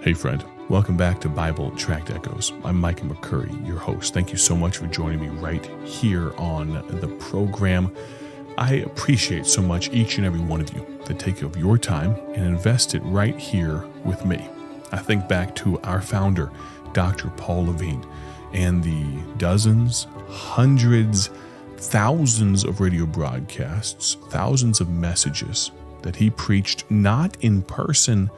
Hey friend, welcome back to Bible Tract Echoes. I'm Micah McCurry, your host. Thank you so much for joining me right here on the program. I appreciate so much each and every one of you that take of your time and invest it right here with me. I think back to our founder, Dr. Paul Levine, and the dozens, hundreds, thousands of radio broadcasts, thousands of messages that he preached not in person,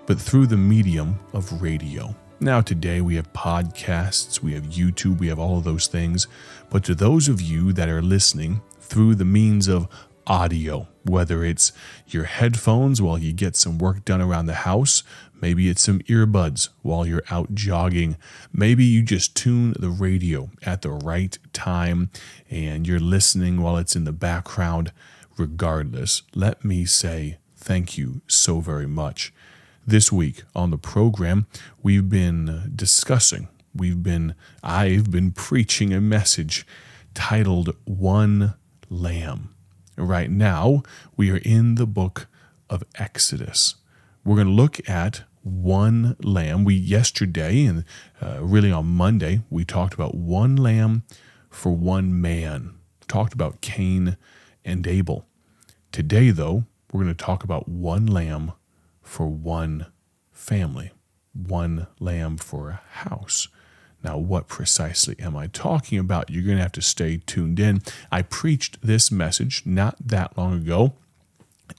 but through the medium of radio. Now today we have podcasts, we have YouTube, we have all of those things. But to those of you that are listening through the means of audio, whether it's your headphones while you get some work done around the house, maybe it's some earbuds while you're out jogging, maybe you just tune the radio at the right time and you're listening while it's in the background. Regardless, let me say thank you so very much. This week on the program, I've been preaching a message titled One Lamb. Right now, we are in the book of Exodus. We're going to look at one lamb. Yesterday and really on Monday, we talked about one lamb for one man. Talked about Cain and Abel. Today, though, we're going to talk about one lamb for one family, one lamb for a house. Now, what precisely am I talking about? You're going to have to stay tuned in. I preached this message not that long ago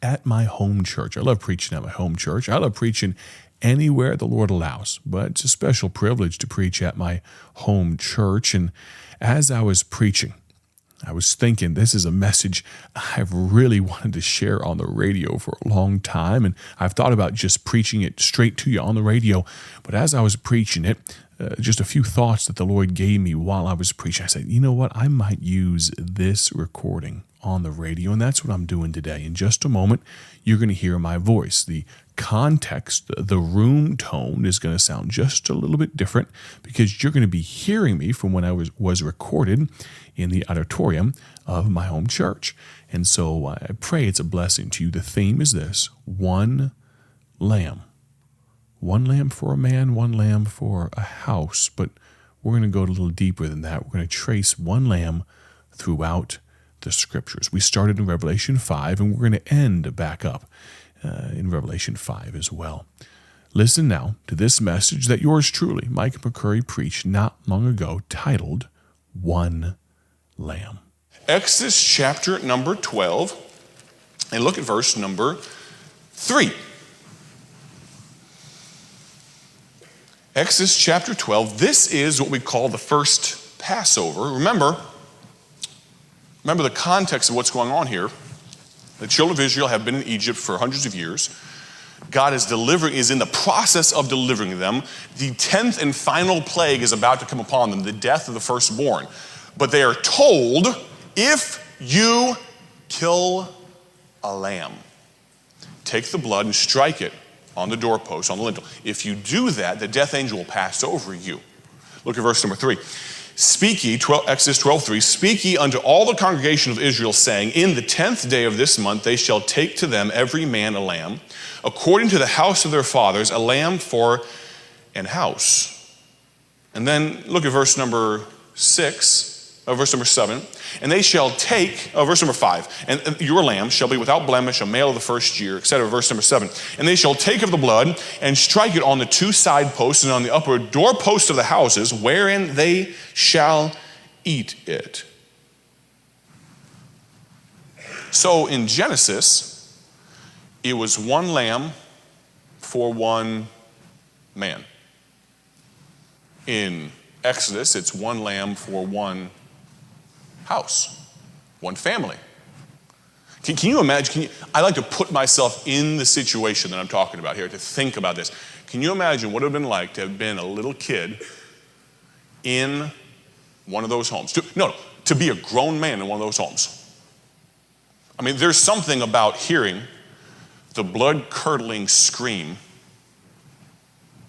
at my home church. I love preaching at my home church. I love preaching anywhere the Lord allows, but it's a special privilege to preach at my home church. And as I was preaching, I was thinking this is a message I've really wanted to share on the radio for a long time, and I've thought about just preaching it straight to you on the radio. But as I was preaching it, just a few thoughts that the Lord gave me while I was preaching. I said, you know what? I might use this recording on the radio, and that's what I'm doing today. In just a moment, you're going to hear my voice. The context, the room tone is going to sound just a little bit different because you're going to be hearing me from when I was recorded in the auditorium of my home church. And so I pray it's a blessing to you. The theme is this: one lamb. One lamb for a man, one lamb for a house. But we're going to go a little deeper than that. We're going to trace one lamb throughout the scriptures. We started in Revelation 5, and we're going to end back up in Revelation 5 as well. Listen now to this message that yours truly, Micah McCurry, preached not long ago, titled One Lamb. Exodus chapter number 12, and look at verse number 3. Exodus chapter 12, this is what we call the first Passover. Remember the context of what's going on here. The children of Israel have been in Egypt for hundreds of years. God is in the process of delivering them. The 10th and final plague is about to come upon them, the death of the firstborn. But they are told, if you kill a lamb, take the blood and strike it on the doorpost, on the lintel. If you do that, the death angel will pass over you. Look at verse number 3. Exodus 12:3, speak ye unto all the congregation of Israel, saying, in the 10th day of this month they shall take to them every man a lamb, according to the house of their fathers, a lamb for an house. And then look at verse number 7. And they shall take, verse number 5, and your lamb shall be without blemish, a male of the first year, etc. Verse number 7. And they shall take of the blood and strike it on the two side posts and on the upper doorposts of the houses, wherein they shall eat it. So in Genesis, it was one lamb for one man. In Exodus, it's one lamb for one house, one family. Can you imagine? I like to put myself in the situation that I'm talking about here, to think about this. Can you imagine what it would have been like to have been a little kid in one of those homes? To be a grown man in one of those homes. I mean, there's something about hearing the blood-curdling scream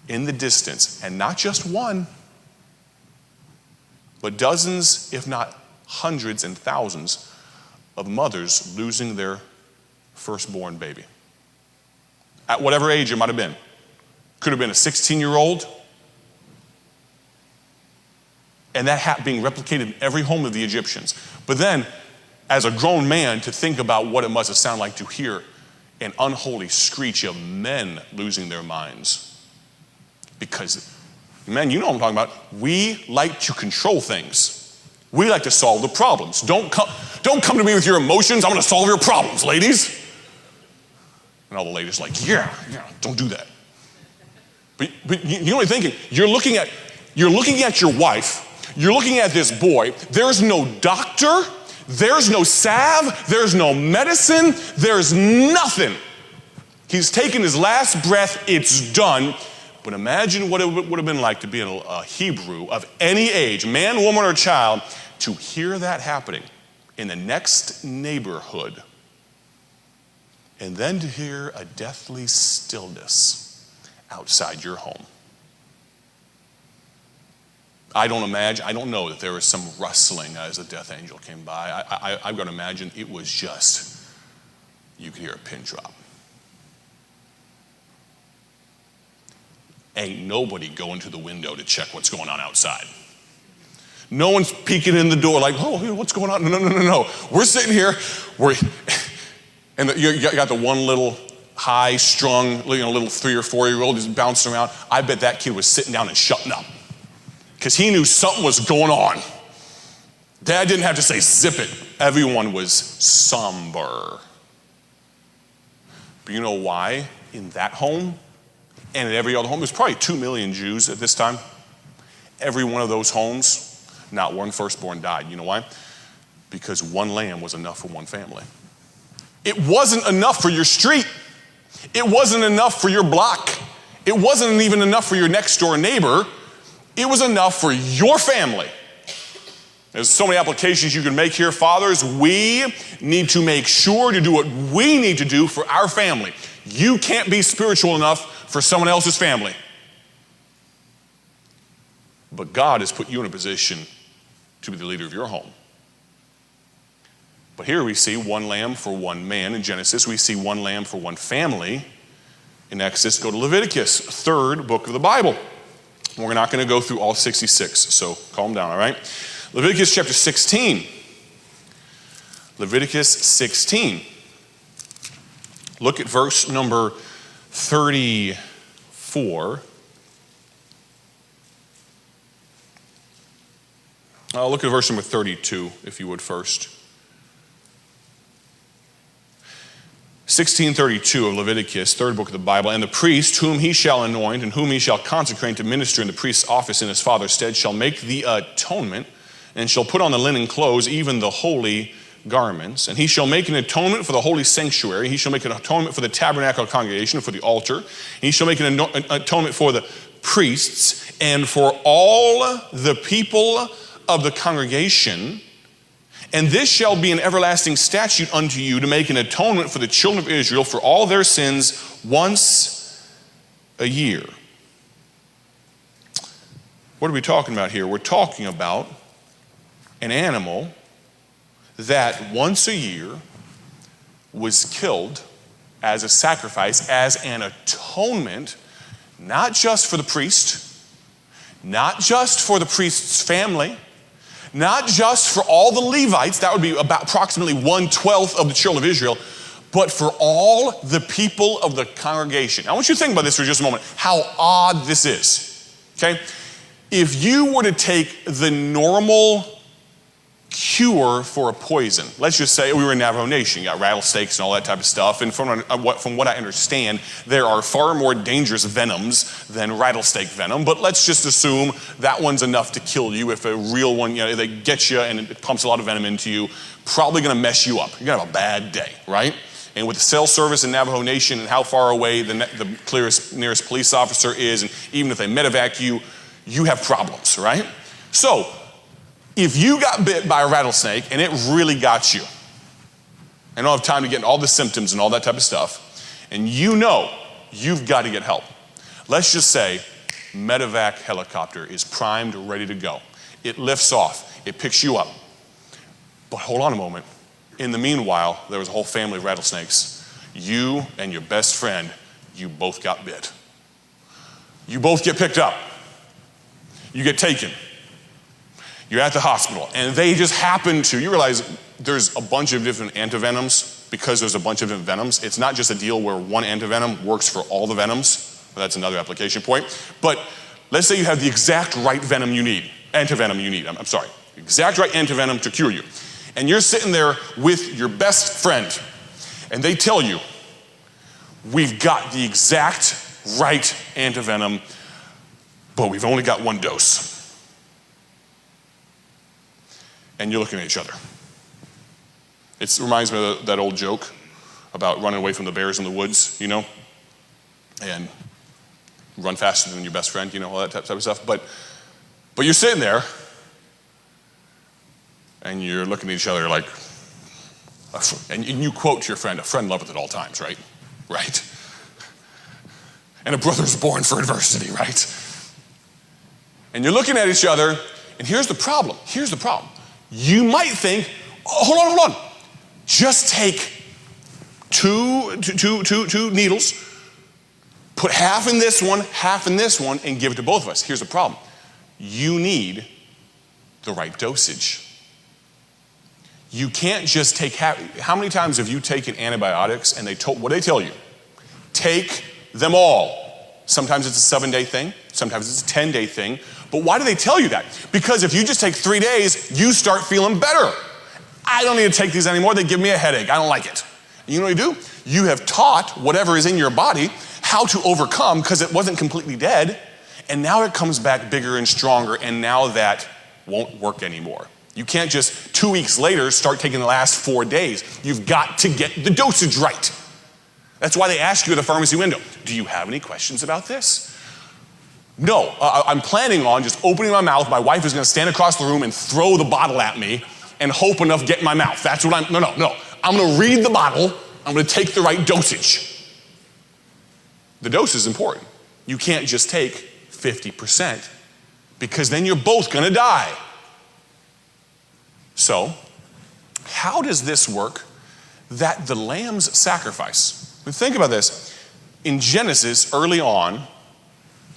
in the distance, and not just one, but dozens, if not hundreds and thousands of mothers losing their firstborn baby. At whatever age it might have been. Could have been a 16-year-old. And that being replicated in every home of the Egyptians. But then, as a grown man, to think about what it must have sounded like to hear an unholy screech of men losing their minds. Because, man, you know what I'm talking about. We like to control things. We like to solve the problems. Don't come to me with your emotions. I'm going to solve your problems, ladies. And all the ladies are like, yeah, don't do that. But you know what I'm thinking? You're looking at your wife. You're looking at this boy. There's no doctor. There's no salve. There's no medicine. There's nothing. He's taken his last breath. It's done. But imagine what it would have been like to be a Hebrew of any age, man, woman, or child, to hear that happening in the next neighborhood. And then to hear a deathly stillness outside your home. I don't know that there was some rustling as the death angel came by. I've got to imagine it was just, you could hear a pin drop. Ain't nobody going to the window to check what's going on outside. No one's peeking in the door like, oh, what's going on? No. We're sitting here, and you got the one little high-strung, little 3 or 4-year-old just bouncing around. I bet that kid was sitting down and shutting up because he knew something was going on. Dad didn't have to say, zip it. Everyone was somber. But you know why in that home and in every other home? There's probably 2 million Jews at this time. Every one of those homes, not one firstborn died. You know why? Because one lamb was enough for one family. It wasn't enough for your street. It wasn't enough for your block. It wasn't even enough for your next door neighbor. It was enough for your family. There's so many applications you can make here. Fathers, we need to make sure to do what we need to do for our family. You can't be spiritual enough for someone else's family. But God has put you in a position to be the leader of your home. But here we see one lamb for one man in Genesis. We see one lamb for one family in Exodus. Go to Leviticus, 3rd book of the Bible. We're not going to go through all 66, so calm down, all right? Leviticus chapter 16. Leviticus 16. Look at verse number 34. Look at verse number 32, if you would first. 16:32 of Leviticus, 3rd book of the Bible. And the priest whom he shall anoint and whom he shall consecrate to minister in the priest's office in his father's stead shall make the atonement and shall put on the linen clothes, even the holy garments. And he shall make an atonement for the holy sanctuary. He shall make an atonement for the tabernacle of congregation, for the altar. And he shall make an atonement for the priests and for all the people of the congregation. And this shall be an everlasting statute unto you to make an atonement for the children of Israel for all their sins once a year. What are we talking about here? We're talking about an animal that once a year was killed as a sacrifice, as an atonement, not just for the priest, not just for the priest's family, not just for all the Levites, that would be about approximately 1/12 of the children of Israel, but for all the people of the congregation. I want you to think about this for just a moment, how odd this is, okay? If you were to take the normal cure for a poison, let's just say we were in Navajo Nation, you got rattlesnakes and all that type of stuff, and from what I understand, there are far more dangerous venoms than rattlesnake venom, but let's just assume that one's enough to kill you. If a real one, they get you and it pumps a lot of venom into you, probably gonna mess you up. You're gonna have a bad day, right? And with the cell service in Navajo Nation and how far away the nearest police officer is, and even if they medevac you, you have problems, right? So, if you got bit by a rattlesnake and it really got you, I don't have time to get into all the symptoms and all that type of stuff, and you know you've got to get help. Let's just say medevac helicopter is primed, ready to go. It lifts off, it picks you up. But hold on a moment. In the meanwhile, there was a whole family of rattlesnakes. You and your best friend, you both got bit. You both get picked up. You get taken. You're at the hospital, and they just happen to, you realize there's a bunch of different antivenoms because there's a bunch of different venoms. It's not just a deal where one antivenom works for all the venoms. Well, that's another application point. But let's say you have the exact right antivenom you need. Exact right antivenom to cure you. And you're sitting there with your best friend, and they tell you, we've got the exact right antivenom, but we've only got one dose. And you're looking at each other. It reminds me of that old joke about running away from the bears in the woods, you know? And run faster than your best friend, you know, all that type of stuff. But you're sitting there, and you're looking at each other like, and you quote to your friend, a friend loveth at all times, right? Right. And a brother's born for adversity, right? And you're looking at each other, and here's the problem. You might think, oh, hold on. Just take two needles, put half in this one, and give it to both of us. Here's the problem. You need the right dosage. You can't just take half. How many times have you taken antibiotics and what do they tell you? Take them all. Sometimes it's a 7-day thing. Sometimes it's a 10-day thing. But why do they tell you that? Because if you just take 3 days, you start feeling better. I don't need to take these anymore. They give me a headache. I don't like it. And you know what you do? You have taught whatever is in your body how to overcome because it wasn't completely dead. And now it comes back bigger and stronger. And now that won't work anymore. You can't just 2 weeks later start taking the last 4 days. You've got to get the dosage right. That's why they ask you at the pharmacy window, do you have any questions about this? No, I'm planning on just opening my mouth. My wife is going to stand across the room and throw the bottle at me and hope enough get in my mouth. That's what no. I'm going to read the bottle. I'm going to take the right dosage. The dose is important. You can't just take 50% because then you're both going to die. So, how does this work that the lamb's sacrifice? Think about this. In Genesis, early on,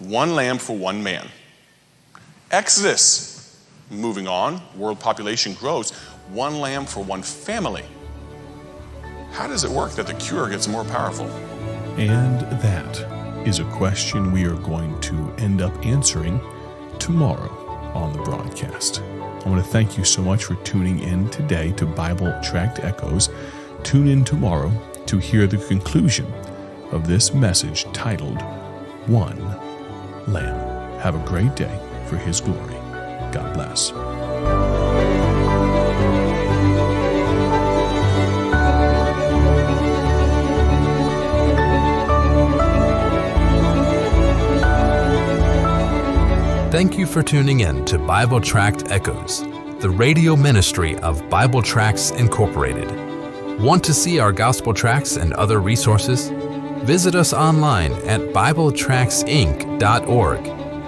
one lamb for one man. Exodus, moving on, world population grows, one lamb for one family. How does it work that the cure gets more powerful? And that is a question we are going to end up answering tomorrow on the broadcast. I want to thank you so much for tuning in today to Bible Tract Echoes. Tune in tomorrow to hear the conclusion of this message titled, One Lamb. Have a great day for His glory. God bless. Thank you for tuning in to Bible Tract Echoes, the radio ministry of Bible Tracts Incorporated. Want to see our gospel tracts and other resources? Visit us online at BibleTractsInc.org.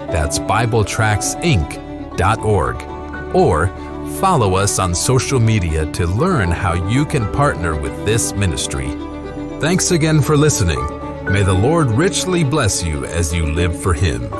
That's BibleTractsInc.org. Or follow us on social media to learn how you can partner with this ministry. Thanks again for listening. May the Lord richly bless you as you live for Him.